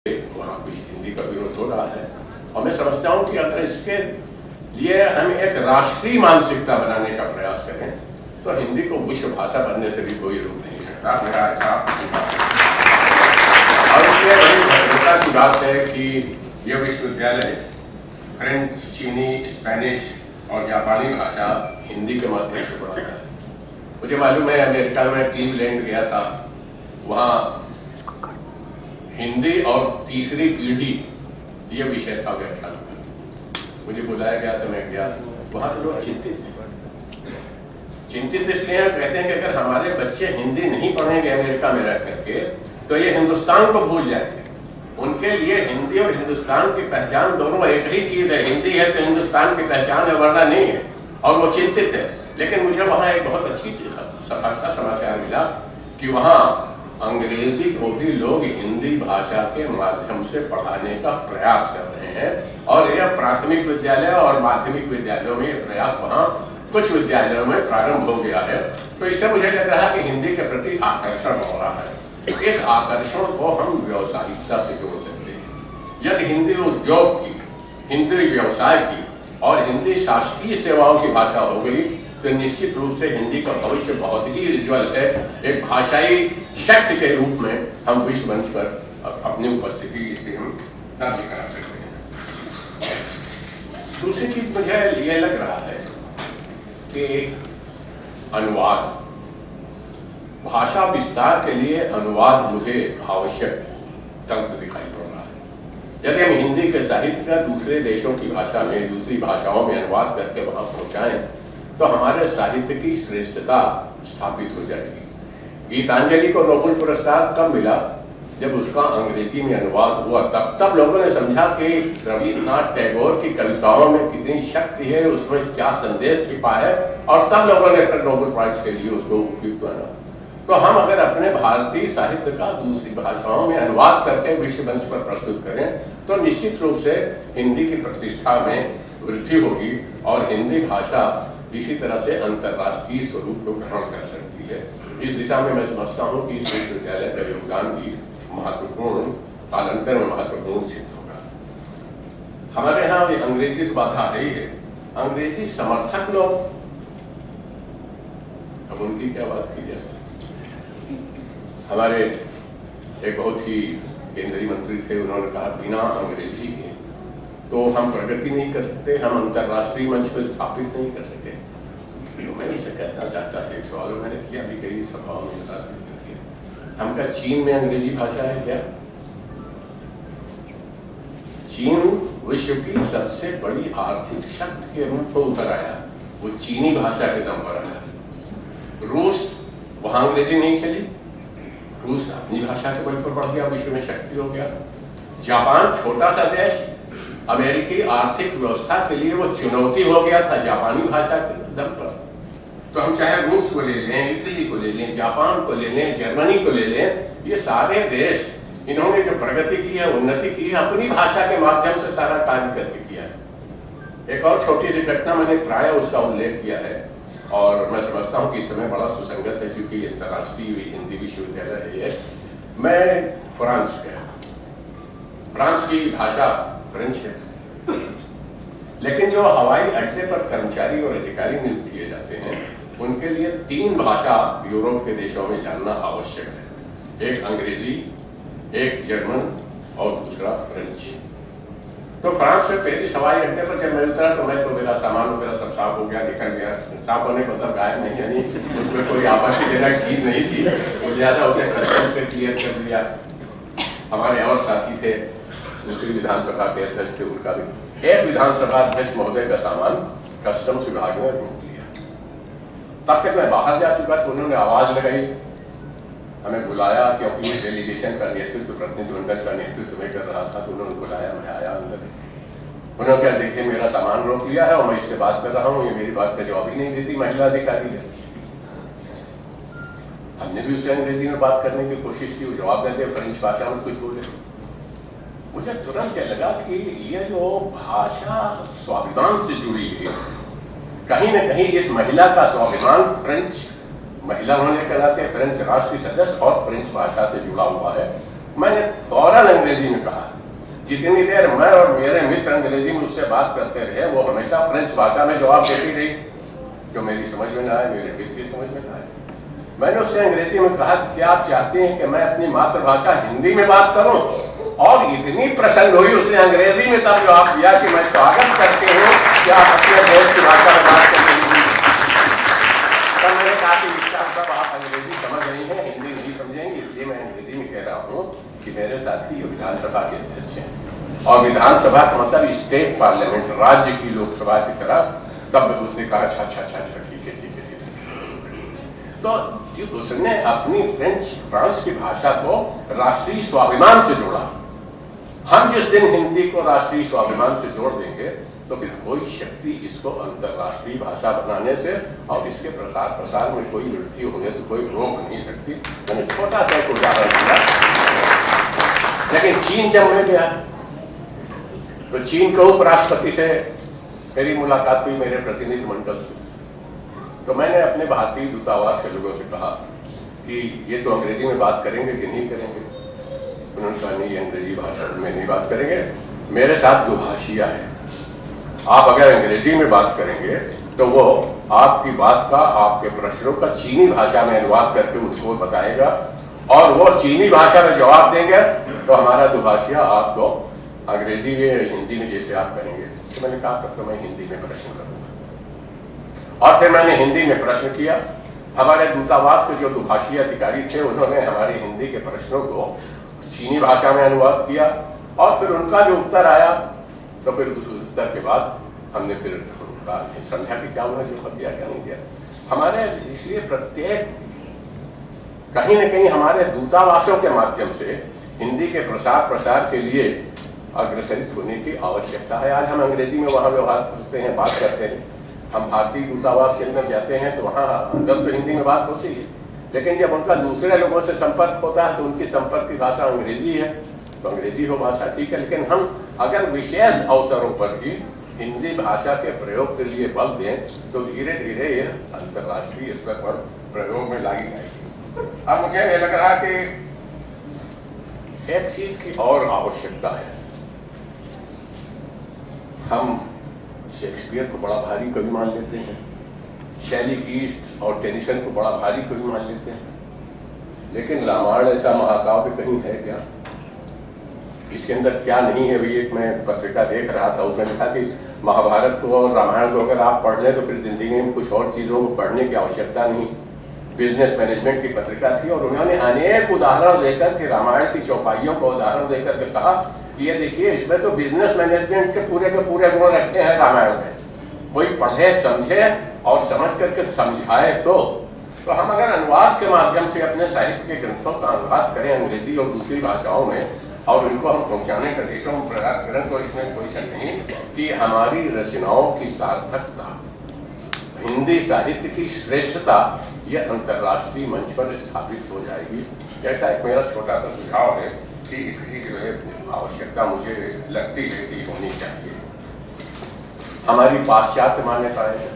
वहाँ कुछ हिंदी का विरोध हो रहा है और मैं समझता हूँ कि अगर इसके लिए हम एक राष्ट्रीय मानसिकता बनाने का प्रयास करें तो हिंदी को विश्व भाषा बनने से भी कोई रोक नहीं सकता। मेरा ऐसा और इसलिए बड़ी भद्रता की बात है कि यह विश्वविद्यालय फ्रेंच, चीनी, स्पेनिश और जापानी भाषा हिंदी के माध्यम से पढ़ाता है। मुझे मालूम है अमेरिका में क्लीवलैंड गया था, वहाँ हिंदी और तीसरी पीढ़ी ये विषय था व्याख्यान का। मुझे बुलाया गया तो मैं गया, वहां से लोग चिंतित इसलिए कहते हैं कि अगर हमारे बच्चे हिंदी नहीं पढ़ेंगे अमेरिका में रह करके तो ये हिंदुस्तान को भूल जाएंगे। उनके लिए हिंदी और हिंदुस्तान की पहचान दोनों एक ही चीज है। हिंदी है तो हिंदुस्तान की पहचान है, वरना नहीं है, और वो चिंतित है। लेकिन मुझे वहां एक बहुत अच्छी अच्छा समाचार मिला कि वहां अंग्रेजी को भी लोग हिंदी भाषा के माध्यम से पढ़ाने का प्रयास कर रहे हैं और यह प्राथमिक विद्यालय और माध्यमिक विद्यालयों में यह प्रयास वहां कुछ विद्यालयों में प्रारंभ हो गया है। तो इससे मुझे लग रहा है कि हिंदी के प्रति आकर्षण हो रहा है। इस आकर्षण को हम व्यावसायिकता से जोड़ सकते हैं। यदि हिंदी उद्योग की, हिंदी व्यवसाय की और हिंदी शासकीय सेवाओं की भाषा हो गई तो निश्चित रूप से हिंदी का भविष्य बहुत ही उज्ज्वल है। एक भाषाई शक्ति के रूप में हम विश्व मंच पर अपनी उपस्थिति से हम दर्ज करा सकते हैं। दूसरी चीज मुझे यह लग रहा है कि अनुवाद, भाषा विस्तार के लिए अनुवाद मुझे आवश्यक तंत्र दिखाई पड़ रहा है। यदि हम हिंदी के साहित्य का दूसरे देशों की भाषा में, दूसरी भाषाओं में अनुवाद करके वहां पहुंचाएं तो हमारे साहित्य की श्रेष्ठता स्थापित हो जाएगी। गीतांजलि को नोबेल पुरस्कार कब मिला? जब उसका अंग्रेजी में अनुवाद हुआ। तब लोगों ने समझा कि रविन्द्रनाथ टैगोर की कविताओं में कितनी शक्ति है, उसमें क्या संदेश छिपा है, और तब लोगों ने फिर नोबेल प्राइज के लिए उसको उपयुक्त माना। तो हम अगर अपने भारतीय साहित्य का दूसरी भाषाओं में अनुवाद करके विश्व मंच पर प्रस्तुत करें तो निश्चित रूप से हिंदी की प्रतिष्ठा में वृद्धि होगी और हिंदी भाषा इसी तरह से अंतर्राष्ट्रीय स्वरूप को ग्रहण कर सकती है। इस दिशा में मैं समझता हूं कि इस विश्वविद्यालय का योगदान भी महत्वपूर्ण, कालांतर में महत्वपूर्ण सिद्ध होगा। हमारे यहाँ अंग्रेजी तो बाधा है ही है। अंग्रेजी समर्थक लोग, अब उनकी क्या बात की जाए। हमारे एक बहुत ही केंद्रीय मंत्री थे, उन्होंने कहा बिना अंग्रेजी के तो हम प्रगति नहीं कर सकते, हम अंतर्राष्ट्रीय मंच पर स्थापित नहीं कर सकते। तो मैं इसे कहना चाहता था, एक सवाल मैंने किया भी कई सभाओं में करके, हम क्या चीन में अंग्रेजी भाषा है क्या? चीन विश्व की सबसे बड़ी आर्थिक शक्ति के रूप में उभर आया, वो चीनी भाषा के दम पर आया। रूस, वहां अंग्रेजी नहीं चली, रूस अपनी भाषा के बल पर बढ़ गया, विश्व में शक्ति हो गया। जापान छोटा सा देश, अमेरिकी आर्थिक व्यवस्था के लिए वो चुनौती हो गया था जापानी भाषा के दम पर। तो हम चाहे रूस को ले लें, इटली को ले लें, जापान को ले लें, जर्मनी को ले लें, ये सारे देश इन्होंने जो प्रगति की है, उन्नति की है, अपनी भाषा के माध्यम से सारा कार्य करके किया है। एक और छोटी सी घटना मैंने प्राय उसका उल्लेख किया है और मैं समझता हूँ कि इस समय बड़ा सुसंगत है क्योंकि अंतर्राष्ट्रीय हिंदी विश्वविद्यालय है ये। मैं फ्रांस गया, फ्रांस की भाषा फ्रेंच है, लेकिन जो हवाई अड्डे पर कर्मचारी और अधिकारी नियुक्त किए जाते हैं उनके लिए 3 भाषा यूरोप के देशों में जानना आवश्यक है। एक अंग्रेजी, एक जर्मन और दूसरा फ्रेंच। तो फ्रांस में पेरिस हवाई अड्डे पर जब मैं उतरा तो मेरा सामान वगैरह सब साफ हो गया, निकल गया। साफ होने का मतलब गायब नहीं, यानी उसमें कोई आपत्तिजनक चीज नहीं थी, वो ज्यादा उसे कस्टम से क्लियर कर दिया। हमारे और साथी थे, दूसरी विधानसभा के अध्यक्ष थे, उनका भी एक विधानसभा अध्यक्ष महोदय का सामान कस्टम्स विभाग में रोक लिया। तब तक मैं बाहर जा चुका था, उन्होंने आवाज लगाई, हमें बुलाया क्योंकि डेलीगेशन का नेतृत्व, प्रतिनिधिमंडल का नेतृत्व मैं कर रहा था, तो उन्होंने बुलाया, मैं आया अंदर। उन्होंने क्या, देखिए मेरा सामान रोक लिया है और मैं इससे बात कर रहा हूँ, ये मेरी बात का जवाब ही नहीं देती महिला अधिकारी है। हमने भी उससे अंग्रेजी में बात करने की कोशिश की, वो जवाब देते फ्रेंच भाषा में कुछ बोले। मुझे तुरंत क्या लगा कि ये जो भाषा स्वाभिमान से जुड़ी है, कहीं न कहीं इस महिला का स्वाभिमान फ्रेंच महिला होने के नाते फ्रेंच राष्ट्रीय सदस्य और फ्रेंच भाषा से जुड़ा हुआ है। मैंने फौरन अंग्रेजी में कहा। जितनी देर मैं और मेरे मित्र अंग्रेजी में उससे बात करते रहे, वो हमेशा फ्रेंच भाषा में जवाब देती रही, जो मेरी समझ में ना आए, मेरे मित्र की समझ में ना आए। मैंने उससे अंग्रेजी में कहा, क्या आप चाहते हैं कि मैं अपनी मातृभाषा हिंदी में बात करूं? और इतनी प्रसन्न हुई उसने अंग्रेजी में तब जवाब दिया कि मैं स्वागत करती हूँ कि आप अपने देश की भाषा में बात करते हैं। तब मैंने कहा कि साहब आप अंग्रेजी समझ रही हैं, हिंदी नहीं समझेंगे, इसलिए मैं अंग्रेजी में कह रहा हूँ कि मेरे साथी विधानसभा के अध्यक्ष हैं, और विधानसभा का मतलब स्टेट पार्लियामेंट, राज्य की लोकसभा की तरह। तब उसने कहा अच्छा ठीक है। तो उसने अपनी फ्रांस की भाषा को राष्ट्रीय स्वाभिमान से जोड़ा। हम जिस दिन हिंदी को राष्ट्रीय स्वाभिमान से जोड़ देंगे तो फिर कोई शक्ति इसको अंतरराष्ट्रीय भाषा बनाने से और इसके प्रसार में कोई वृद्धि होने से कोई रोक नहीं सकती। मैंने छोटा सा एक उदाहरण दिया। लेकिन चीन जब मैं गया तो चीन के उपराष्ट्रपति से मेरी मुलाकात हुई, मेरे प्रतिनिधि मंडल से। तो मैंने अपने भारतीय दूतावास के लोगों से कहा कि ये तो अंग्रेजी में बात करेंगे कि नहीं करेंगे? उन्होंने कहा नहीं, अंग्रेजी भाषा में नहीं बात करेंगे, मेरे साथ दुभाषिया है। आप अगर अंग्रेजी में बात करेंगे तो वो आपकी बात का, आपके प्रश्नों का चीनी भाषा में अनुवाद करके उसको बताएगा, और वो चीनी भाषा में जवाब देंगे तो हमारा दुभाषिया आपको अंग्रेजी में, हिंदी में जैसे आप करेंगे। तो मैंने कहा तब तो मैं हिंदी में प्रश्न करूंगा। और फिर मैंने हिंदी में प्रश्न किया। हमारे दूतावास के जो दुभाषी अधिकारी थे उन्होंने हमारे हिंदी के प्रश्नों को चीनी भाषा में अनुवाद किया, और फिर उनका जो उत्तर आया तो फिर उस उत्तर के बाद हमने फिर उनका समझा कि क्या उन्होंने जो किया क्या नहीं किया। हमारे इसलिए प्रत्येक कहीं न कहीं हमारे दूतावासों के माध्यम से हिंदी के प्रसार के लिए अग्रसरित होने की आवश्यकता है। आज हम अंग्रेजी में वहां व्यवहार करते हैं, बात करते हैं। हम भारतीय दूतावास के अंदर जाते हैं तो वहां अंदर तो हिंदी में बात होती है, लेकिन जब उनका दूसरे लोगों से संपर्क होता है तो उनकी संपर्क की भाषा अंग्रेजी है, तो अंग्रेजी हो भाषा ठीक है। लेकिन हम अगर विशेष अवसरों पर भी हिंदी भाषा के प्रयोग के लिए बल दें तो धीरे धीरे यह अंतर्राष्ट्रीय स्तर पर प्रयोग में लाई जाएगी। अब मुझे ये लग रहा कि एक चीज की और आवश्यकता है। हम शेक्सपियर को बड़ा भारी कवि मान लेते हैं, शैली कीस्ट और टेनिसन को बड़ा भारी कवि मान लेते हैं, लेकिन रामायण ऐसा महाकाव्य कहीं है क्या? इसके अंदर क्या नहीं है? भी एक मैं पत्रिका देख रहा था, उसमें लिखा कि महाभारत को और रामायण को अगर आप पढ़ लें तो फिर जिंदगी में कुछ और चीजों को पढ़ने की आवश्यकता नहीं। बिजनेस मैनेजमेंट की पत्रिका थी और उन्होंने अनेक उदाहरण देकर के रामायण की चौपाइयों को उदाहरण देकर के कहा कि ये देखिए इसमें तो बिजनेस मैनेजमेंट के पूरे गुण रखे हैं रामायण में। कोई पढ़े समझे और समझ करके समझाए तो हम अगर अनुवाद के माध्यम से अपने साहित्य के ग्रंथों का अनुवाद करें अंग्रेजी और दूसरी भाषाओं में और उनको हम पहुंचाने का देशों में प्रयास करें तो इसमें कोई शक नहीं कि हमारी रचनाओं की सार्थकता, हिंदी साहित्य की श्रेष्ठता यह अंतर्राष्ट्रीय मंच पर स्थापित हो जाएगी। ऐसा एक मेरा छोटा सा सुझाव है कि इसकी जो है आवश्यकता मुझे लगती है कि होनी चाहिए। हमारी पाश्चात्य मान्यताएं हैं,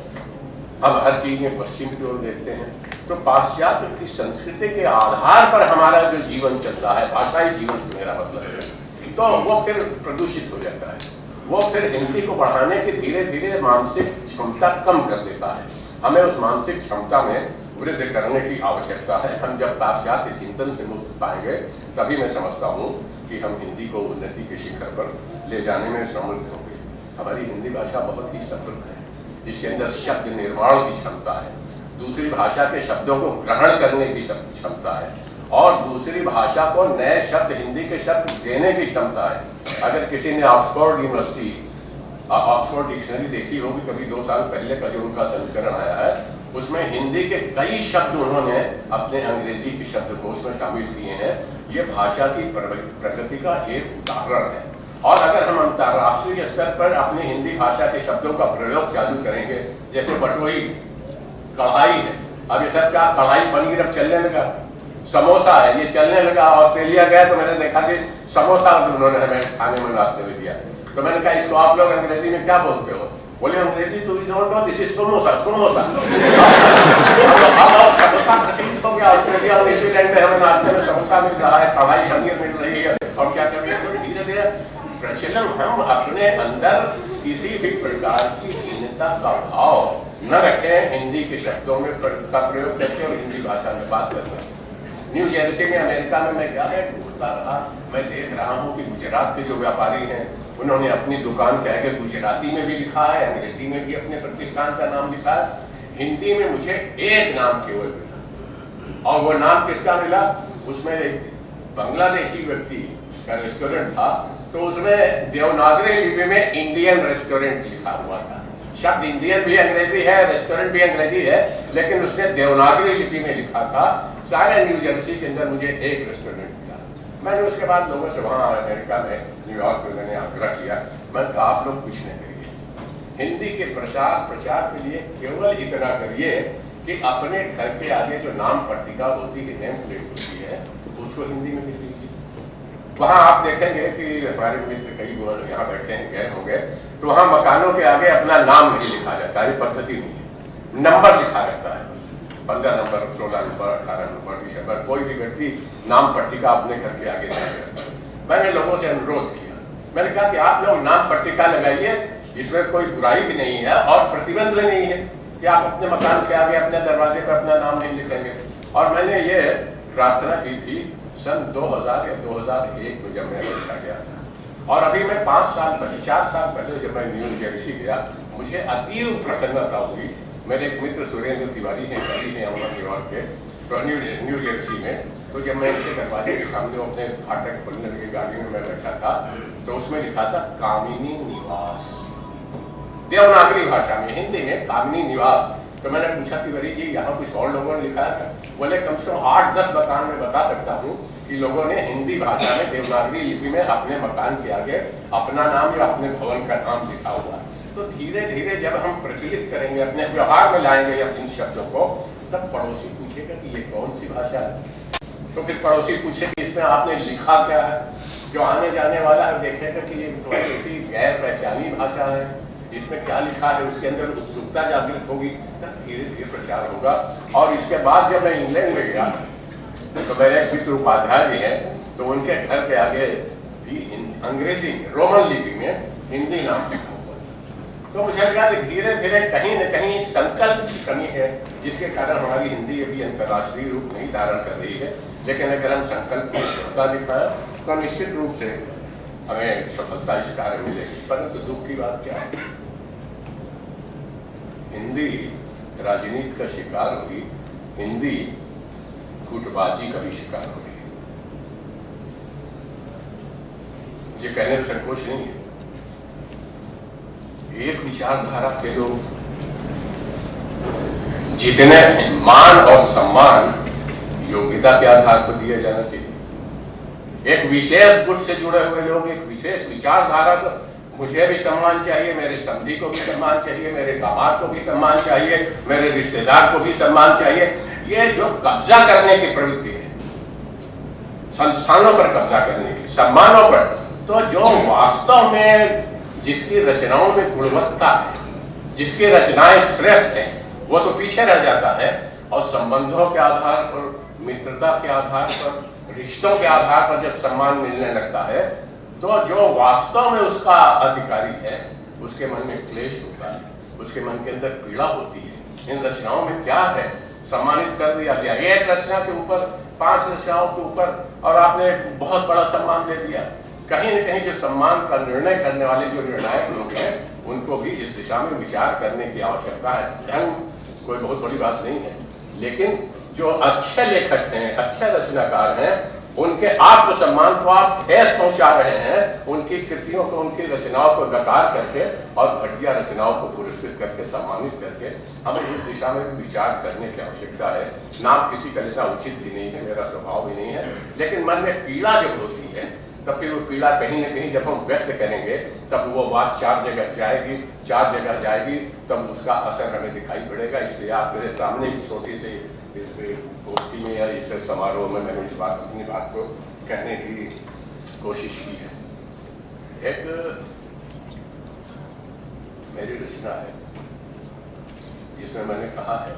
हम हर चीज में पश्चिम की ओर देखते हैं, तो पाश्चात्य की संस्कृति के आधार पर हमारा जो जीवन चलता है, भाषाई जीवन से मेरा मतलब है, तो वो फिर प्रदूषित हो जाता है। वो फिर हिंदी को बढ़ाने की धीरे धीरे मानसिक क्षमता कम कर देता है। हमें उस मानसिक क्षमता में वृद्धि करने की आवश्यकता है। हम जब पाश्चात्य चिंतन से मुक्त पाएंगे तभी मैं समझता हूँ कि हम हिंदी को उन्नति के शिखर पर ले जाने में समर्थ होंगे। हमारी हिंदी भाषा बहुत ही समृद्ध है, जिसके अंदर शब्द निर्माण की क्षमता है, दूसरी भाषा के शब्दों को ग्रहण करने की क्षमता है, और दूसरी भाषा को नए शब्द, हिंदी के शब्द देने की क्षमता है। अगर किसी ने ऑक्सफोर्ड यूनिवर्सिटी ऑक्सफोर्ड डिक्शनरी देखी होगी कभी 2 साल पहले का जो उनका संस्करण आया है, उसमें हिंदी के कई शब्द उन्होंने अपने अंग्रेजी के शब्दकोश में शामिल किए हैं। ये भाषा की प्रगति का एक उदाहरण है। और अगर हम अंतर्राष्ट्रीय स्तर पर अपनी हिंदी भाषा के शब्दों का प्रयोग चालू करेंगे, जैसे बटोई कढ़ाई है, अब ये सब क्या कढ़ाई पनीर अब चलने लगा, समोसा है ये चलने लगा। ऑस्ट्रेलिया गया तो मैंने देखा कि समोसा उन्होंने हमें खाने में नाश्ते में दिया, तो मैंने कहा इसको आप लोग अंग्रेजी में क्या बोलते हो? बोले अंग्रेजी तो you don't know, this is samosa. Samosa प्रसिद्ध हो गया ऑस्ट्रेलिया और न्यूजीलैंड में, हमें नाश्ते में समोसा मिल रहा है, कढ़ाई पनीर मिल रही है, और क्या क्या मिल, तो धीरे धीरे प्रचलन, हम अपने अंदर किसी भी प्रकार की हीनता का भाव न रखें, हिंदी के शब्दों में का प्रयोग करके और हिंदी भाषा में बात करते हैं। न्यू जर्सी में, अमेरिका में मैं क्या है घूमता रहा, मैं देख रहा हूँ कि गुजरात के जो व्यापारी हैं उन्होंने अपनी दुकान के आगे गुजराती में भी लिखा है, अंग्रेजी में भी अपने प्रतिष्ठान का नाम लिखा है, हिंदी में मुझे एक नाम केवल मिला, और वो नाम किसका मिला, उसमें एक बांग्लादेशी व्यक्ति का रेस्टोरेंट था, तो उसमें देवनागरी लिपि में इंडियन रेस्टोरेंट लिखा हुआ था। शब्द इंडियन भी अंग्रेजी है, रेस्टोरेंट भी अंग्रेजी है, लेकिन उसने देवनागरी लिपि में लिखा था। सारे न्यू जर्सी के अंदर मुझे एक रेस्टोरेंट मिला। मैंने उसके बाद लोगों से वहाँ अमेरिका में, न्यूयॉर्क में मैंने आग्रह किया, मैंने कहा आप लोग कुछ नहीं करिए, हिंदी के प्रचार के लिए केवल इतना करिए कि अपने घर के आगे जो नाम पट्टिका होती है, नेम प्लेट होती है, उसको हिंदी में लिख लीजिए। वहाँ आप देखेंगे कि हमारे मित्र कई यहाँ बैठे हैं, गए होंगे, तो वहाँ मकानों के आगे अपना नाम नहीं लिखा जाता है, पद्धति नहीं है, नंबर लिखा रहता है, 15 नंबर, 16 नंबर, 18 नंबर, 20 नंबर, कोई भी व्यक्ति नाम पट्टिका अपने घर के आगे नहीं करता। मैंने लोगों से अनुरोध किया, मैंने कहा कि आप लोग नाम पट्टिका लगाइए, इसमें कोई बुराई भी नहीं है और प्रतिबंध भी नहीं है कि आप अपने मकान के आगे अपने दरवाजे पर अपना नाम नहीं लिखेंगे। और मैंने ये प्रार्थना की थी सन 2000 या 2001 में जब मैं अमेरिका गया था, और अभी मैं 4 साल पहले जब मैं न्यू जर्सी गया, मुझे अतीव प्रसन्नता हुई। मेरे एक मित्र सुरेंद्र तिवारी हैं, कवि हैं न्यूयॉर्क के, तो न्यू जर्सी में, तो जब मैं उनके दरवाजे के सामने अपने फाटक खोलने की गाड़ी में मैं बैठा था, तो उसमें लिखा था कामिनी निवास, देवनागरी भाषा में, हिंदी में कामिनी निवास। तो मैंने पूछा तिवारी जी यहाँ कुछ और लोगों ने लिखा है? बोले कम से कम 8-10 मकान में बता सकता हूँ कि लोगों ने हिंदी भाषा में देवनागरी लिपि में अपने मकान के आगे अपना नाम या अपने भवन का नाम लिखा हुआ। तो धीरे धीरे जब हम प्रचलित करेंगे, अपने व्यवहार में लाएंगे इन शब्दों को, तब पड़ोसी पूछेगा कि ये कौन सी भाषा है, तो फिर पड़ोसी पूछे कि इसमें आपने लिखा क्या है। जो आने जाने वाला है देखेगा कि ये ऐसी गैर पहचानी भाषा है, इसमें क्या लिखा है, उसके अंदर उत्सुकता जागृत होगी, तब धीरे धीरे प्रचार होगा। और इसके बाद जब मैं इंग्लैंड में गया, तो मेरे एक मित्र उपाध्याय भी हैं, तो उनके घर के आगे भी अंग्रेजी में, रोमन लिपि में हिंदी नाम लिखा हुआ। तो मुझे लगा कि धीरे धीरे कहीं न कहीं संकल्प की कमी है, जिसके कारण हमारी हिंदी अभी अंतर्राष्ट्रीय रूप नहीं धारण कर रही है। लेकिन अगर हम संकल्प की दृढ़ता दिखाएं तो निश्चित रूप से हमें सफलता इस कार्य में मिलेगी। परंतु दुख की बात क्या है, हिंदी राजनीति का शिकार हुई, हिंदी गुटबाजी का भी शिकार हो रही है। मुझे कहने में संकोच नहीं है, एक विचारधारा के लोग जितने मान और सम्मान योग्यता के आधार पर दिया जाना चाहिए, एक विशेष गुट से जुड़े हुए लोग एक विशेष विचारधारा से, मुझे भी सम्मान चाहिए, मेरे समधी को भी सम्मान चाहिए, मेरे दामाद को भी सम्मान चाहिए, मेरे रिश्तेदार को भी सम्मान चाहिए। ये जो कब्जा करने की प्रवृत्ति है, संस्थानों पर कब्जा करने की, सम्मानों पर, तो जो वास्तव में जिसकी रचनाओं में गुणवत्ता है, जिसकी रचनाएं श्रेष्ठ हैं, वो तो पीछे रह जाता है। और संबंधों के आधार पर, मित्रता के आधार पर, रिश्तों के आधार पर जब सम्मान मिलने लगता है, तो जो वास्तव में उसका अधिकारी है, उसके मन में क्लेश होता है, उसके मन के अंदर पीड़ा होती है। इन रचनाओं में क्या है, सम्मानित कर दिया गया, एक रचना के ऊपर 5 रचनाओं के ऊपर, और आपने बहुत बड़ा सम्मान दे दिया। कहीं न कहीं जो सम्मान का निर्णय करने वाले जो निर्णायक लोग हैं, उनको भी इस दिशा में विचार करने की आवश्यकता है। ढंग कोई बहुत बड़ी बात नहीं है, लेकिन जो अच्छे लेखक हैं, अच्छे रचनाकार हैं, उनके आत्मसम्मान को आप ठेस पहुंचा रहे हैं। उनकी कृतियों को, उनकी रचनाओं को नकार करके और घटिया रचनाओं को पुरस्कृत करके, सम्मानित करके, हमें इस दिशा में विचार करने की आवश्यकता है। नाम किसी का लेना उचित भी नहीं है, मेरा स्वभाव भी नहीं है, लेकिन मन में पीड़ा जब होती है, तब फिर वो पीड़ा कहीं न कहीं जब हम व्यक्त करेंगे, तब वो बात 4 जगह जाएगी, तब उसका असर हमें दिखाई पड़ेगा। इसलिए आप मेरे सामने एक छोटी सी इस गोष्ठी में या इस समारोह में मैंने अपनी बात को कहने की कोशिश की है। एक मेरी रचना है जिसमें मैंने कहा है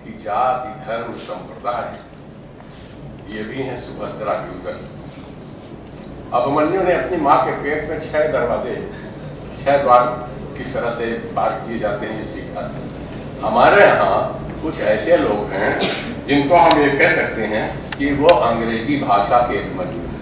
कि जाति धर्म संप्रदाय ये भी हैं सुभद्रा के उदर। अभिमन्यु ने अपनी माँ के पेट में 6 दरवाजे 6 द्वार किस तरह से पार किए जाते हैं ये सीखा। हमारे यहाँ कुछ ऐसे लोग हैं जिनको हम ये कह सकते हैं कि वो अंग्रेजी भाषा के अभिमन्यु हैं।